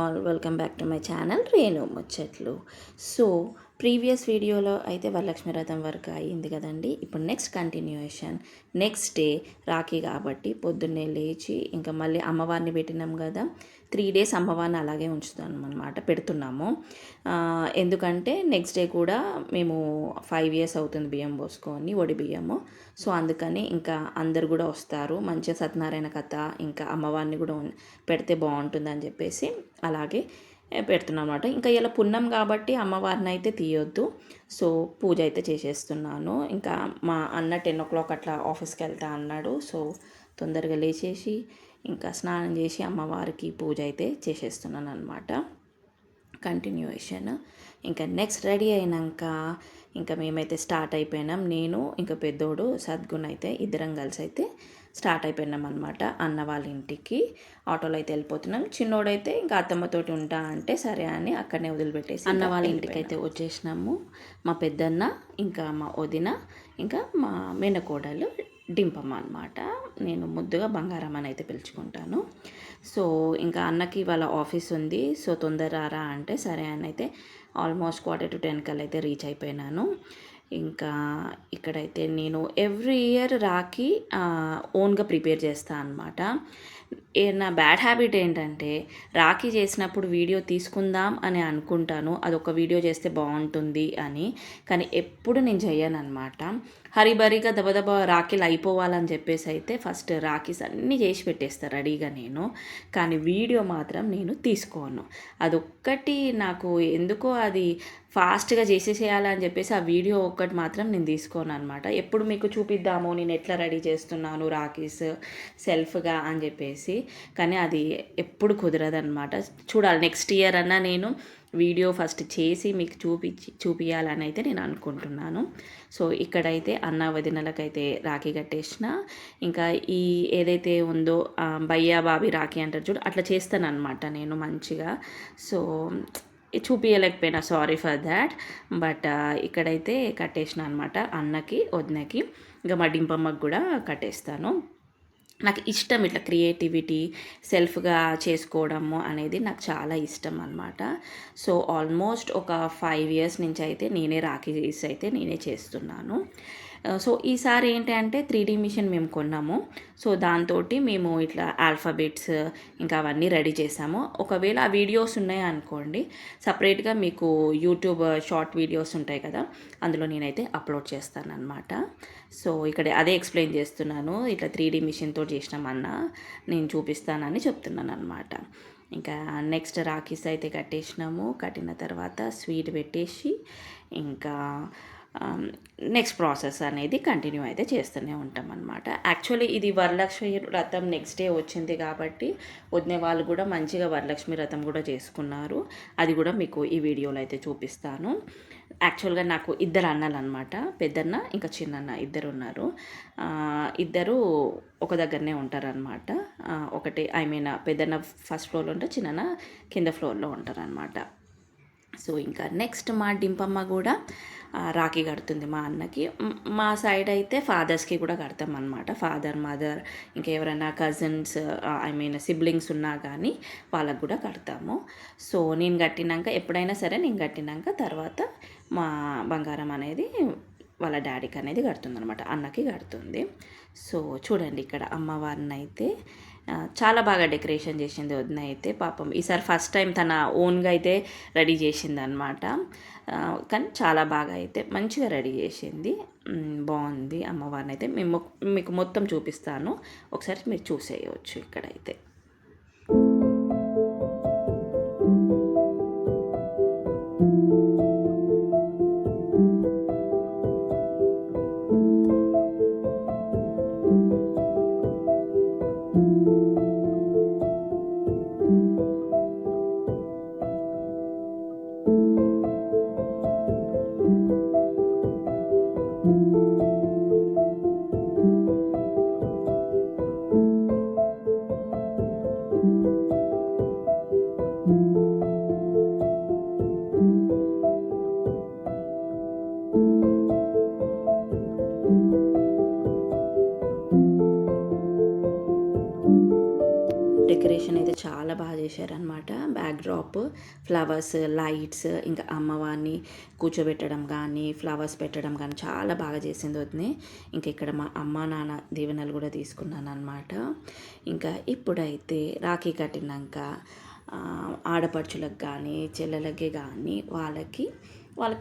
All, welcome back to my channel Renu Muchchatlu. So previous వీడియోలో అయితే వరలక్ష్మి వ్రతం వరకు అయ్యింది కదండి. ఇప్పుడు next continuation, next day Rakhi కాబట్టి పొద్దున్నే లేచి ఇంకా మళ్ళీ అమ్మవారిని పెట్టినాం కదా, 3 days అమ్మవారిని అలాగే ఉంచుతాం అనమాట, పెడుతున్నాము. ఎందుకంటే నెక్స్ట్ డే కూడా మేము 5 years అవుతుంది బియ్యం పోసుకొని, ఒడి బియ్యము. సో అందుకని ఇంకా అందరు కూడా వస్తారు, మంచిగా సత్యనారాయణ కథ ఇంకా అమ్మవారిని కూడా పెడితే బాగుంటుందని చెప్పేసి అలాగే పెడుతున్నాను అనమాట. ఇంకా ఇలా పున్నం కాబట్టి అమ్మవారిని అయితే తీయొద్దు. సో పూజ అయితే చేసేస్తున్నాను. ఇంకా మా అన్న 10 o'clock అట్లా ఆఫీస్కి వెళ్తా అన్నాడు. సో తొందరగా లేచేసి ఇంకా స్నానం చేసి అమ్మవారికి పూజ అయితే చేసేస్తున్నాను అనమాట. కంటిన్యూయేషన్ ఇంకా నెక్స్ట్ రెడీ అయినాక ఇంకా మేమైతే స్టార్ట్ అయిపోయినాం. నేను ఇంకా పెద్దోడు సద్గుణ అయితే ఇద్దరం కలిసి అయితే స్టార్ట్ అయిపోయినాం అనమాట అన్న వాళ్ళ ఇంటికి. ఆటోలో అయితే వెళ్ళిపోతున్నాం. చిన్నోడైతే ఇంకా అత్తమ్మతోటి ఉంటా అంటే సరే అని అక్కడనే వదిలిపెట్టేసి అన్న వాళ్ళ ఇంటికి అయితే వచ్చేసినాము. మా పెద్దన్న, ఇంకా మా వదిన, ఇంకా మా మేనకోడలు డింపమ్మ అనమాట. నేను ముద్దుగా బంగారం అని అయితే పిలుచుకుంటాను. సో ఇంకా అన్నకి వాళ్ళ ఆఫీస్ ఉంది, సో తొందర రారా అంటే సరే అని అయితే ఆల్మోస్ట్ 9:45 కల్లా అయితే రీచ్ అయిపోయినాను. ఇంకా ఇక్కడైతే నేను ఎవ్రీ ఇయర్ రాఖీ ఓన్గా ప్రిపేర్ చేస్తాను అనమాట. నా బ్యాడ్ హ్యాబిట్ ఏంటంటే రాఖీ చేసినప్పుడు వీడియో తీసుకుందాం అని అనుకుంటాను, అదొక వీడియో చేస్తే బాగుంటుంది అని, కానీ ఎప్పుడు నేను చెయ్యను అనమాట. హరిబరిగా దబదబా రాఖీలు అయిపోవాలని చెప్పేసి అయితే ఫస్ట్ రాఖీస్ అన్నీ చేసి పెట్టేస్తాను రెడీగా నేను, కానీ వీడియో మాత్రం నేను తీసుకోను. అదొక్కటి నాకు ఎందుకో అది ఫాస్ట్గా చేసేసేయాలని చెప్పేసి ఆ వీడియో ఒక్కటి మాత్రం నేను తీసుకోను అనమాట. ఎప్పుడు మీకు చూపిద్దాము నేను ఎట్లా రెడీ చేస్తున్నాను రాఖీస్ సెల్ఫ్గా అని చెప్పేసి, కానీ అది ఎప్పుడు కుదరదనమాట. చూడాలి నెక్స్ట్ ఇయర్ అన్నా నేను వీడియో ఫస్ట్ చేసి మీకు చూపించాలని అయితే నేను అనుకుంటున్నాను. సో ఇక్కడైతే అన్న వదినలకైతే రాఖీ కట్టేసిన, ఇంకా ఈ ఏదైతే ఉందో భయ్యా బాబీ రాఖీ అంటారు చూడు, అట్లా చేస్తాను అనమాట నేను మంచిగా. సో చూపించలేకపోయినా, సారీ ఫర్ దాట్. బట్ ఇక్కడైతే కట్టేసిన అనమాట అన్నకి, వదినకి, ఇంకా మా డింపమ్మకి కూడా కట్టేస్తాను. నాకు ఇష్టం ఇట్లా క్రియేటివిటీ సెల్ఫ్గా చేసుకోవడము అనేది నాకు చాలా ఇష్టం అనమాట. సో ఆల్మోస్ట్ ఒక 5 years నుంచి అయితే నేనే రాఖీస్ అయితే నేనే చేస్తున్నాను. సో ఈసారి ఏంటంటే 3D మిషన్ మేము కొన్నాము. సో దాంతో మేము ఇట్లా ఆల్ఫాబెట్స్ ఇంకా అవన్నీ రెడీ చేసాము. ఒకవేళ ఆ వీడియోస్ ఉన్నాయి అనుకోండి, సపరేట్గా మీకు యూట్యూబ్ షార్ట్ వీడియోస్ ఉంటాయి కదా, అందులో నేనైతే అప్లోడ్ చేస్తాను అనమాట. సో ఇక్కడ అదే ఎక్స్ప్లెయిన్ చేస్తున్నాను, ఇట్లా 3D మిషన్తో చేసినామన్నా నేను చూపిస్తానని చెప్తున్నాను అనమాట. ఇంకా నెక్స్ట్ రాఖీస్ అయితే కట్టేసినాము. కట్టిన తర్వాత స్వీట్ పెట్టేసి ఇంకా నెక్స్ట్ ప్రాసెస్ అనేది కంటిన్యూ అయితే చేస్తూనే ఉంటాం అనమాట. యాక్చువల్లీ ఇది వరలక్ష్మి వ్రతం నెక్స్ట్ డే వచ్చింది కాబట్టి వదిన వాళ్ళు కూడా మంచిగా వరలక్ష్మి వ్రతం కూడా చేసుకున్నారు. అది కూడా మీకు ఈ వీడియోలో అయితే చూపిస్తాను. యాక్చువల్గా నాకు 2 అన్నలు అనమాట, పెద్దన్న ఇంకా చిన్నన్న ఇద్దరు ఉన్నారు. ఇద్దరు ఒక దగ్గరనే ఉంటారనమాట. ఒకటి పెద్దన్న ఫస్ట్ ఫ్లోర్లో ఉంటే చిన్నన్న కింద ఫ్లోర్లో ఉంటారనమాట. సో ఇంకా నెక్స్ట్ మా డింపమ్మ కూడా రాఖీ కడుతుంది మా అన్నకి. మా సైడ్ అయితే ఫాదర్స్కి కూడా కడతాం అనమాట. ఫాదర్, మదర్, ఇంకా ఎవరైనా కజిన్స్ సిబ్లింగ్స్ ఉన్నా కానీ వాళ్ళకు కూడా కడతాము. సో నేను కట్టినాక, ఎప్పుడైనా సరే నేను కట్టినాక తర్వాత మా బంగారం అనేది వాళ్ళ డాడీకి అనేది కడుతుంది అనమాట, అన్నకి కడుతుంది. సో చూడండి ఇక్కడ అమ్మవారిని అయితే చాలా బాగా డెకరేషన్ చేసింది వదిన అయితే. పాపం ఈసారి ఫస్ట్ టైం తన ఓన్గా అయితే రెడీ చేసింది అనమాట. కానీ చాలా బాగా అయితే మంచిగా రెడీ చేసింది, బాగుంది. అమ్మవారిని అయితే మీకు మొత్తం చూపిస్తాను, ఒకసారి మీరు చూసేయవచ్చు ఇక్కడైతే. డెకరేషన్ అయితే చాలా బాగా చేశారనమాట. బ్యాక్‌డ్రాప్, ఫ్లవర్స్, లైట్స్, ఇంకా అమ్మవారిని కూర్చోబెట్టడం కానీ, ఫ్లవర్స్ పెట్టడం కానీ చాలా బాగా చేసింది వదినే. ఇంకా ఇక్కడ మా అమ్మ, నాన్న దీవెనలు కూడా తీసుకున్నాననమాట. ఇంకా ఇప్పుడైతే రాఖీ కట్టినాక ఆడపడుచులకు కానీ, చెల్లెలకి కానీ వాళ్ళకి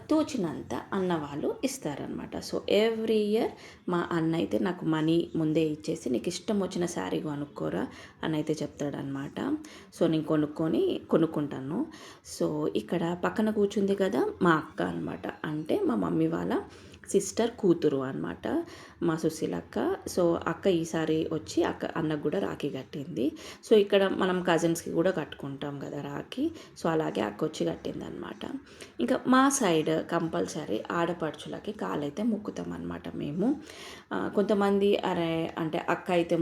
తోచినంత అన్న వాళ్ళు ఇస్తారనమాట. సో ఎవ్రీ ఇయర్ మా అన్న అయితే నాకు మనీ ముందే ఇచ్చేసి నీకు ఇష్టం వచ్చిన శారీ కొనుక్కోరా అని అయితే చెప్తాడనమాట. సో నేను కొనుక్కుంటాను. సో ఇక్కడ పక్కన కూర్చుంది కదా మా అక్క అనమాట. అంటే మా మమ్మీ వాళ్ళ సిస్టర్ కూతురు అనమాట, మా సుశీలక్క. సో అక్క ఈసారి వచ్చి అన్నకు కూడా రాఖీ కట్టింది. సో ఇక్కడ మనం కజిన్స్కి కూడా కట్టుకుంటాం కదా రాఖీ. సో అలాగే అక్క వచ్చి కట్టిందనమాట. ఇంకా మా సైడ్ కంపల్సరీ ఆడపడుచులకి కాలైతే మొక్కుతాం అనమాట మేము. కొంతమంది అంటే అక్క అయితే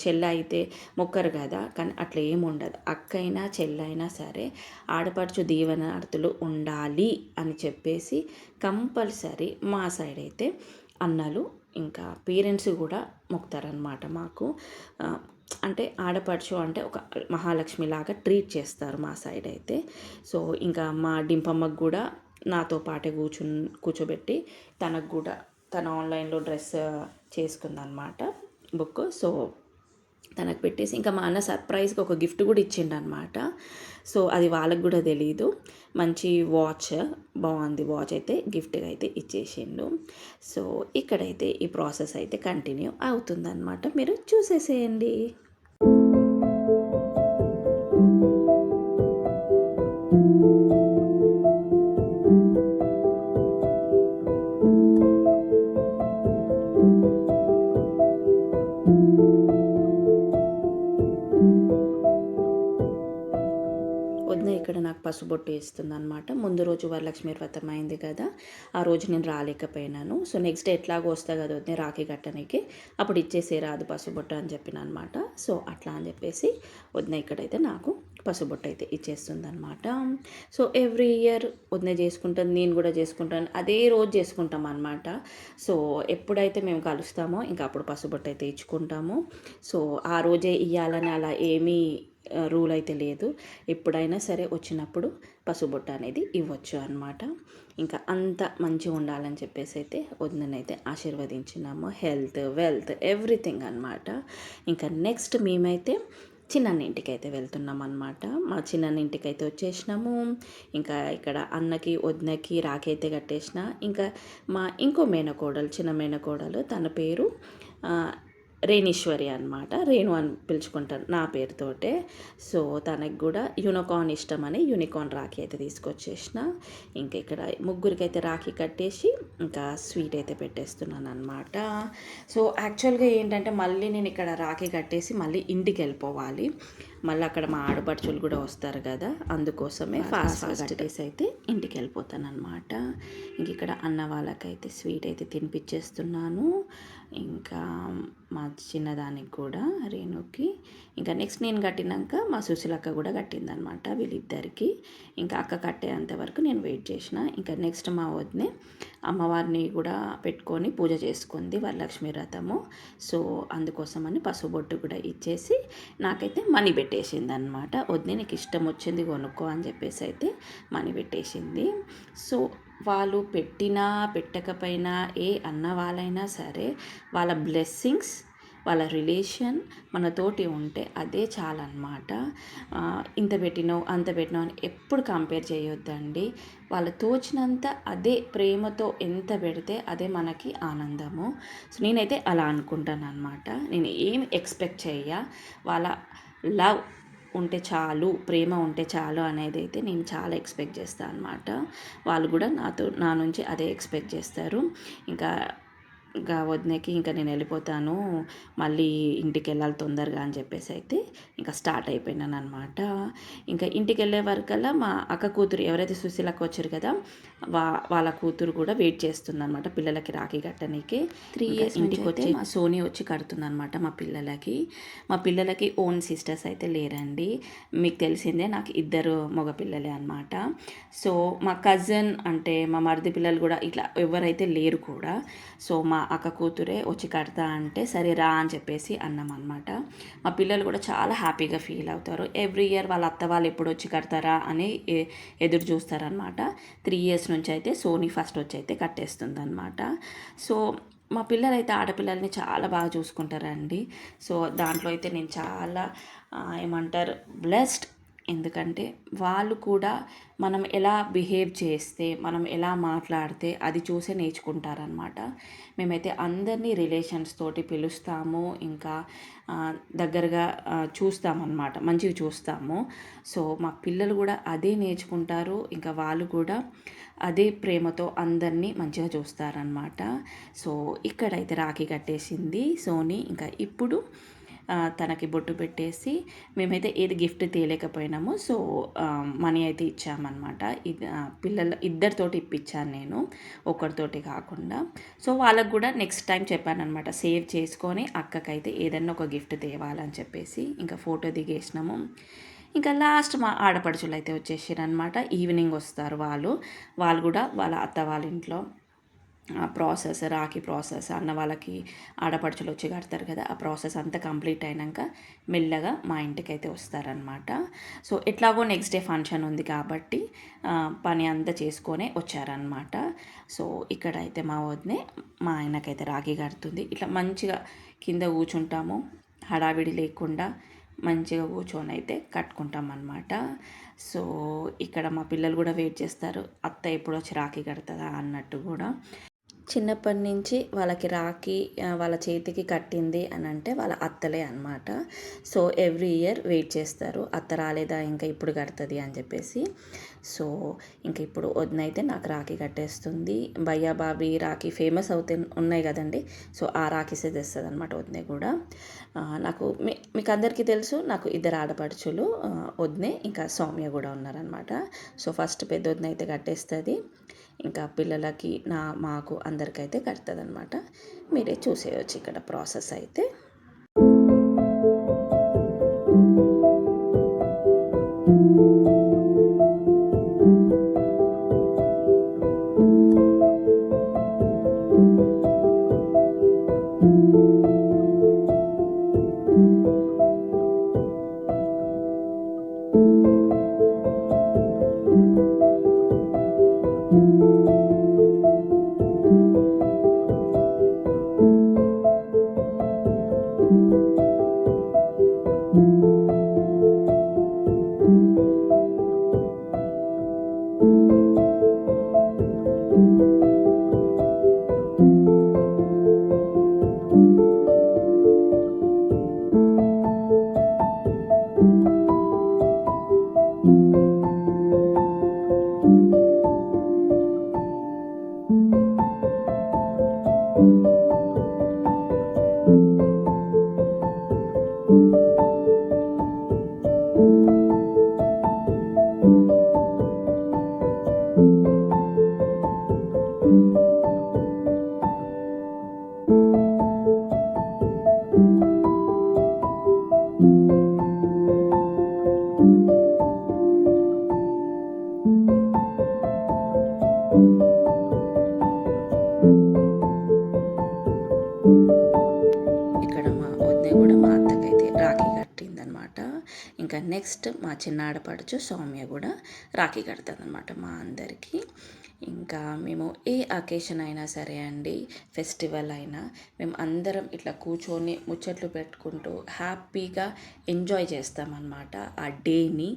చెల్ల అయితే మొక్కరు కదా, కానీ అట్లా ఏమి ఉండదు. అక్క అయినా చెల్లైనా సరే ఆడపడుచు దీవెనార్థులు ఉండాలి అని చెప్పేసి కంపల్సరీ మా సైడ్ అయితే అన్నలు ఇంకా పేరెంట్స్ కూడా మొక్కుతారనమాట మాకు. అంటే ఆడపడుచు అంటే ఒక మహాలక్ష్మి లాగా ట్రీట్ చేస్తారు మా సైడ్ అయితే. సో ఇంకా మా డింపమ్మకు కూడా నాతో పాటే కూర్చోబెట్టి తన ఆన్లైన్లో డ్రెస్ చేసుకుందనమాట బుక్. సో తనకు పెట్టేసి ఇంకా మా అన్న సర్ప్రైజ్గా ఒక గిఫ్ట్ కూడా ఇచ్చిండనమాట. సో అది వాళ్ళకు కూడా తెలీదు. మంచి వాచ్, బాగుంది వాచ్ అయితే గిఫ్ట్గా అయితే ఇచ్చేసిండు. సో ఇక్కడైతే ఈ ప్రాసెస్ అయితే కంటిన్యూ అవుతుందన్నమాట. మీరు చూసేసేయండి. ఇక్కడ నాకు పసుబొట్టు వేస్తుంది అనమాట. ముందు రోజు వరలక్ష్మి వ్రతం అయింది కదా, ఆ రోజు నేను రాలేకపోయినాను. సో నెక్స్ట్ డే ఎట్లాగో వస్తా కదా వద్దే రాఖీ కట్టడానికి, అప్పుడు ఇచ్చేసే రాదు పసుబొట్టు అని చెప్పిన అనమాట. సో అట్లా అని చెప్పేసి వదిన ఇక్కడైతే నాకు పసుబొట్టు అయితే ఇచ్చేస్తుంది అనమాట. సో ఎవ్రీ ఇయర్ వదిన చేసుకుంటాను, నేను కూడా చేసుకుంటాను, అదే రోజు చేసుకుంటాం అనమాట. సో ఎప్పుడైతే మేము కలుస్తామో ఇంకా అప్పుడు పసుబొట్టు అయితే ఇచ్చుకుంటాము. సో ఆ రోజే ఇవ్వాలని అలా ఏమీ రూల్ అయితే లేదు. ఎప్పుడైనా సరే వచ్చినప్పుడు పసుబొట్టు అనేది ఇవ్వచ్చు అనమాట. ఇంకా అంత మంచిగా ఉండాలని చెప్పేసి అయితే వదిననైతే ఆశీర్వదించినాము. హెల్త్, వెల్త్, ఎవ్రీథింగ్ అనమాట. ఇంకా నెక్స్ట్ మేమైతే చిన్నన్న ఇంటికి అయితే వెళ్తున్నాం అనమాట. మా చిన్నన్న ఇంటికి అయితే వచ్చేసినాము. ఇంకా ఇక్కడ అన్నకి వదినకి రాఖీ అయితే కట్టేసిన. ఇంకా మా ఇంకో మేనకోడలు, చిన్న మేనకోడలు, తన పేరు రేణీశ్వరి అనమాట. రేణు అని పిలుచుకుంటాను నా పేరుతోటే. సో తనకి కూడా యూనికార్న్ ఇష్టమని యూనికార్న్ రాఖీ అయితే తీసుకొచ్చేసిన. ఇంకా ఇక్కడ ముగ్గురికి అయితే రాఖీ కట్టేసి ఇంకా స్వీట్ అయితే పెట్టేస్తున్నాను అనమాట. సో యాక్చువల్గా ఏంటంటే మళ్ళీ నేను ఇక్కడ రాఖీ కట్టేసి మళ్ళీ ఇంటికి వెళ్ళిపోవాలి. మళ్ళీ అక్కడ మా ఆడపడుచులు కూడా వస్తారు కదా, అందుకోసమే ఫాస్ట్ కట్టేసి అయితే ఇంటికి వెళ్ళిపోతాను అనమాట. ఇంక ఇక్కడ అన్న వాళ్ళకైతే స్వీట్ అయితే తినిపించేస్తున్నాను. ఇంకా మా చిన్నదానికి కూడా రేణుకి. ఇంకా నెక్స్ట్ నేను కట్టినాక మా సుశీలక్క కూడా కట్టిందనమాట వీళ్ళిద్దరికి. ఇంకా అక్క కట్టేంత వరకు నేను వెయిట్ చేసిన. ఇంకా నెక్స్ట్ మా వదినే అమ్మవారిని కూడా పెట్టుకొని పూజ చేసుకుంది వరలక్ష్మి వ్రతము. సో అందుకోసమని పసుబొట్టు కూడా ఇచ్చేసి నాకైతే మనీ పెట్టేసింది అనమాట. వదినే నీకు ఇష్టం వచ్చింది కొనుక్కో అని చెప్పేసి అయితే మనీ పెట్టేసింది. సో వాళ్ళు పెట్టినా పెట్టకపోయినా ఏ అన్న వాళ్ళైనా సరే వాళ్ళ బ్లెస్సింగ్స్, వాళ్ళ రిలేషన్ మనతోటి ఉంటే అదే చాలన్నమాట. ఇంత పెట్టినావు అంత పెట్టినావు అని ఎప్పుడు కంపేర్ చేయొద్దండి. వాళ్ళు తోచినంత అదే ప్రేమతో ఎంత పెడితే అదే మనకి ఆనందము. సో నేనైతే అలా అనుకుంటాను అనమాట. నేను ఏం ఎక్స్పెక్ట్ వాళ్ళ లవ్ ఉంటే చాలు, ప్రేమ ఉంటే చాలు అనేది అయితే నేను చాలా ఎక్స్పెక్ట్ చేస్తాను అనమాట. వాళ్ళు కూడా నా నుంచి అదే ఎక్స్పెక్ట్ చేస్తారు. ఇంకా వదినకి ఇంకా నేను వెళ్ళిపోతాను, మళ్ళీ ఇంటికి వెళ్ళాలి తొందరగా అని చెప్పేసి అయితే ఇంకా స్టార్ట్ అయిపోయినాను అనమాట. ఇంకా ఇంటికి వెళ్ళే వరకల్లా మా అక్క కూతురు ఎవరైతే సుశీలక్క వచ్చారు కదా, వాళ్ళ కూతురు కూడా వెయిట్ చేస్తుంది అనమాట పిల్లలకి రాఖీ కట్టడానికి. 3 years ఇంటికి వచ్చి మా సోనీ వచ్చి కడుతుంది అనమాట మా పిల్లలకి ఓన్ సిస్టర్స్ అయితే లేరండి. మీకు తెలిసిందే నాకు 2 మగపిల్లలే అనమాట. సో మా కజిన్ అంటే మా మరిది పిల్లలు కూడా ఇట్లా ఎవరైతే లేరు కూడా. సో మా అక్క కూతురే వచ్చి కడతా అంటే సరే రా అని చెప్పేసి అన్నామన్నమాట. మా పిల్లలు కూడా చాలా హ్యాపీగా ఫీల్ అవుతారు. ఎవ్రీ ఇయర్ వాళ్ళ అత్త వాళ్ళు ఎప్పుడు వచ్చి కడతారా అని ఎదురు చూస్తారనమాట. 3 ఇయర్స్ నుంచి అయితే సోనీ ఫస్ట్ వచ్చి అయితే కట్టేస్తుంది అనమాట. సో మా పిల్లలైతే ఆడపిల్లల్ని చాలా బాగా చూసుకుంటారండి. సో దాంట్లో అయితే నేను చాలా ఏమంటారు బ్లెస్డ్. ఎందుకంటే వాళ్ళు కూడా మనం ఎలా బిహేవ్ చేస్తే, మనం ఎలా మాట్లాడితే అది చూసే నేర్చుకుంటారనమాట. మేమైతే అందరినీ రిలేషన్స్ తోటి పిలుస్తాము, ఇంకా దగ్గరగా చూస్తామన్నమాట, మంచిగా చూస్తాము. సో మా పిల్లలు కూడా అదే నేర్చుకుంటారు. ఇంకా వాళ్ళు కూడా అదే ప్రేమతో అందరినీ మంచిగా చూస్తారనమాట. సో ఇక్కడైతే రాఖీ కట్టేసింది సోనీ. ఇంకా ఇప్పుడు తనకి బొట్టు పెట్టేసి మేమైతే ఏది గిఫ్ట్ తేలేకపోయినాము. సో మనీ అయితే ఇచ్చామన్నమాట. పిల్లలు ఇద్దరితోటి ఇప్పించాను నేను, ఒకరితోటి కాకుండా. సో వాళ్ళకు కూడా నెక్స్ట్ టైం చెప్పానమాట, సేవ్ చేసుకొని అక్కకైతే ఏదన్నా ఒక గిఫ్ట్ తేవాలని చెప్పేసి. ఇంకా ఫోటో దిగేసినాము. ఇంకా లాస్ట్ మా ఆడపడుచులు అయితే వచ్చేసారనమాట. ఈవినింగ్ వస్తారు వాళ్ళు. వాళ్ళు కూడా వాళ్ళ అత్త వాళ్ళ ఇంట్లో ప్రాసెస్, రాఖీ ప్రాసెస్, అన్న వాళ్ళకి ఆడపడుచులు వచ్చి కడతారు కదా, ఆ ప్రాసెస్ అంతా కంప్లీట్ అయినాక మెల్లగా మా ఇంటికి అయితే వస్తారనమాట. సో ఎట్లాగో నెక్స్ట్ డే ఫంక్షన్ ఉంది కాబట్టి పని అంతా చేసుకొనే వచ్చారనమాట. సో ఇక్కడైతే మా వదినే మా ఆయనకైతే రాఖీ కడుతుంది. ఇట్లా మంచిగా కింద కూర్చుంటాము, హడావిడి లేకుండా మంచిగా కూర్చొని అయితే కట్టుకుంటాం అన్నమాట. సో ఇక్కడ మా పిల్లలు కూడా వెయిట్ చేస్తారు, అత్త ఎప్పుడు వచ్చి రాఖీ కడుతుందా అన్నట్టు కూడా. చిన్నప్పటి నుంచి వాళ్ళకి రాఖీ వాళ్ళ చేతికి కట్టింది అని అంటే వాళ్ళ అత్తలే అనమాట. సో ఎవ్రీ ఇయర్ వెయిట్ చేస్తారు, అత్త రాలేదా ఇంకా ఇప్పుడు కడుతుంది అని చెప్పేసి. సో ఇంకా ఇప్పుడు వదినైతే నాకు రాఖీ కట్టేస్తుంది. భయ్యా బాబీ రాఖీ ఫేమస్ అవుతే ఉన్నాయి కదండి, సో ఆ రాఖీసే తెస్తుంది అనమాట వదినే కూడా. నాకు మీకు అందరికీ తెలుసు, నాకు ఇద్దరు ఆడపడుచులు, వదినే ఇంకా సౌమ్య కూడా ఉన్నారనమాట. సో ఫస్ట్ పెద్ద వదిన అయితే కట్టేస్తుంది, ఇంకా పిల్లలకి మాకు అందరికైతే కడుతుంది అనమాట. మీరే చూసేయచ్చు ఇక్కడ ప్రాసెస్ అయితే. ఇంకా నెక్స్ట్ మా చిన్న ఆడపడుచు సౌమ్య కూడా రాఖీ కడుతుంది అనమాట మా అందరికీ. ఇంకా మేము ఏ అకేషన్ అయినా సరే అండి, ఫెస్టివల్ అయినా, మేము అందరం ఇట్లా కూర్చొని ముచ్చట్లు పెట్టుకుంటూ హ్యాపీగా ఎంజాయ్ చేస్తామన్నమాట ఆ డేని.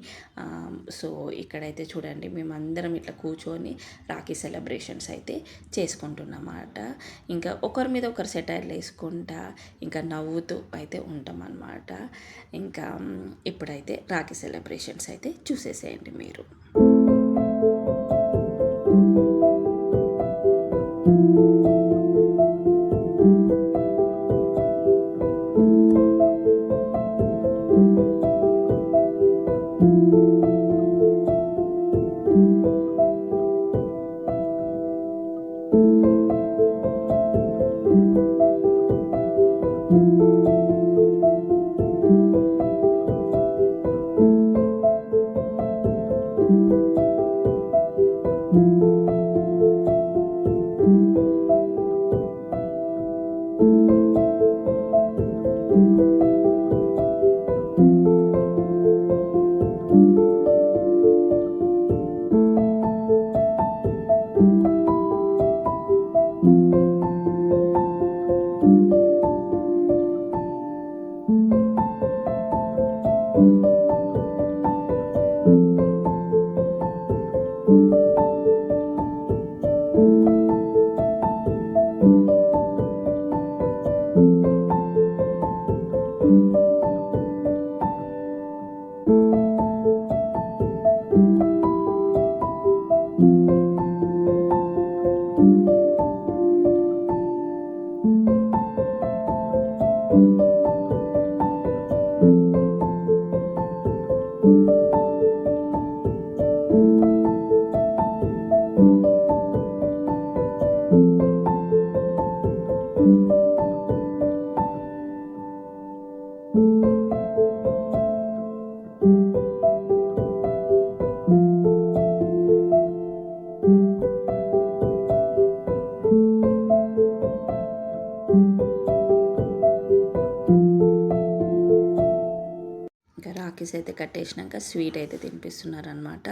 సో ఇక్కడైతే చూడండి, మేమందరం ఇట్లా కూర్చొని రాఖీ సెలబ్రేషన్స్ అయితే చేసుకుంటున్నమాట. ఇంకా ఒకరి మీద ఒకరు సెటైర్లు వేసుకుంటా ఇంకా నవ్వుతూ అయితే ఉంటామన్నమాట. ఇంకా ఇప్పుడైతే రాఖీ సెలబ్రేషన్స్ అయితే చూసేసేయండి మీరు. ఇంకా రాఖీస్ అయితే కట్టేసినాక స్వీట్ అయితే తినిపిస్తున్నారనమాట.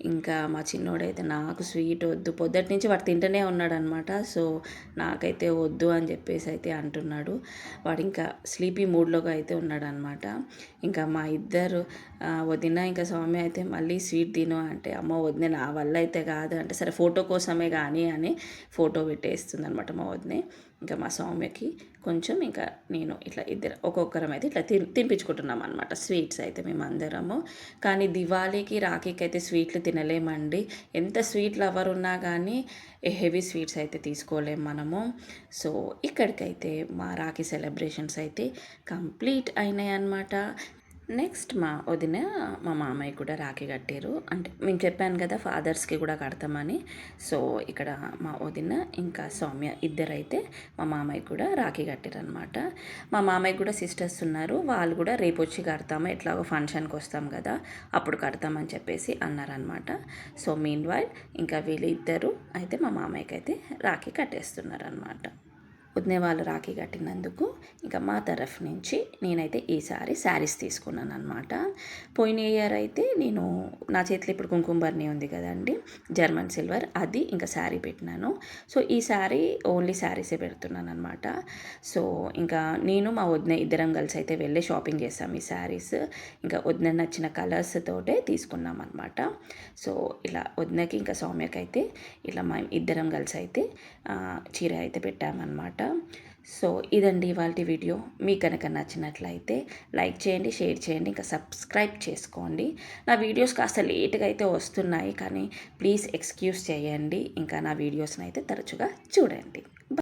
ఇంకా మా చిన్నోడైతే నాకు స్వీట్ వద్దు, పొద్దుటి నుంచి వాడు తింటూనే ఉన్నాడనమాట. సో నాకైతే వద్దు అని చెప్పేసి అయితే అంటున్నాడు. వాడు ఇంకా స్లీపీ మూడ్లోగా అయితే ఉన్నాడనమాట. ఇంకా మా ఇద్దరు వదిన ఇంకా సౌమ్య అయితే మళ్ళీ స్వీట్ తిను అంటే, అమ్మ వదిన నా వల్ల అయితే కాదు అంటే, సరే ఫోటో కోసమే కానీ అని ఫోటో పెట్టేస్తుంది అనమాట మా వదినే. ఇంకా మా సౌమ్యకి కొంచెం, ఇంకా నేను ఇట్లా ఇద్దరు ఒక్కొక్కరం అయితే ఇట్లా తినిపించుకుంటున్నాం అనమాట స్వీట్స్ అయితే మేమందరము. కానీ దివాళీకి రాఖీకి అయితే స్వీట్లు తినలేమండి. ఎంత స్వీట్ లవర్ ఉన్నా కానీ హెవీ స్వీట్స్ అయితే తీసుకోలేము మనము. సో ఇక్కడికైతే మా రాఖీ సెలబ్రేషన్స్ అయితే కంప్లీట్ అయినాయి అన్నమాట. నెక్స్ట్ మా వదిన మా మామయ్య కూడా రాఖీ కట్టారు. అంటే నేను చెప్పాను కదా ఫాదర్స్కి కూడా కడతామని. సో ఇక్కడ మా వదిన ఇంకా సౌమ్య ఇద్దరైతే మా మామయ్య కూడా రాఖీ కట్టారనమాట. మా మామయ్య కూడా సిస్టర్స్ ఉన్నారు. వాళ్ళు కూడా రేపు వచ్చి కడతాము, ఎట్లాగో ఫంక్షన్కి వస్తాం కదా అప్పుడు కడతామని చెప్పేసి అన్నారనమాట. సో మీన్ వైల్ ఇంకా వీళ్ళిద్దరూ అయితే మా మామయ్యకి అయితే రాఖీ కట్టేస్తున్నారనమాట. వదిన వాళ్ళు రాఖీ కట్టినందుకు ఇంకా మా తరఫు నుంచి నేనైతే ఈసారి శారీస్ తీసుకున్నాను అనమాట. పోయిన ఇయర్ అయితే నేను నా చేతిలో ఇప్పుడు కుంకుమబర్ని ఉంది కదండి, జర్మన్ సిల్వర్, అది ఇంకా శారీ పెట్టినాను. సో ఈ శారీ ఓన్లీ శారీసే పెడుతున్నాను అనమాట. సో ఇంకా నేను మా వదిన ఇద్దరం కలిసి అయితే వెళ్ళి షాపింగ్ చేసాం ఈ శారీస్. ఇంకా వదిన నచ్చిన కలర్స్ తోటే తీసుకున్నాం అనమాట. సో ఇలా వదినకి ఇంకా సౌమ్యకి అయితే ఇలా మా ఇద్దరం కలిసి అయితే చీర అయితే పెట్టామన్నమాట. సో ఇదండి ఇవాళ వీడియో. మీకు కనుక నచ్చినట్లయితే లైక్ చేయండి, షేర్ చేయండి, ఇంకా సబ్స్క్రైబ్ చేసుకోండి. నా వీడియోస్ కాస్త లేట్గా అయితే వస్తున్నాయి, కానీ ప్లీజ్ ఎక్స్క్యూజ్ చేయండి. ఇంకా నా వీడియోస్ని అయితే తరచుగా చూడండి.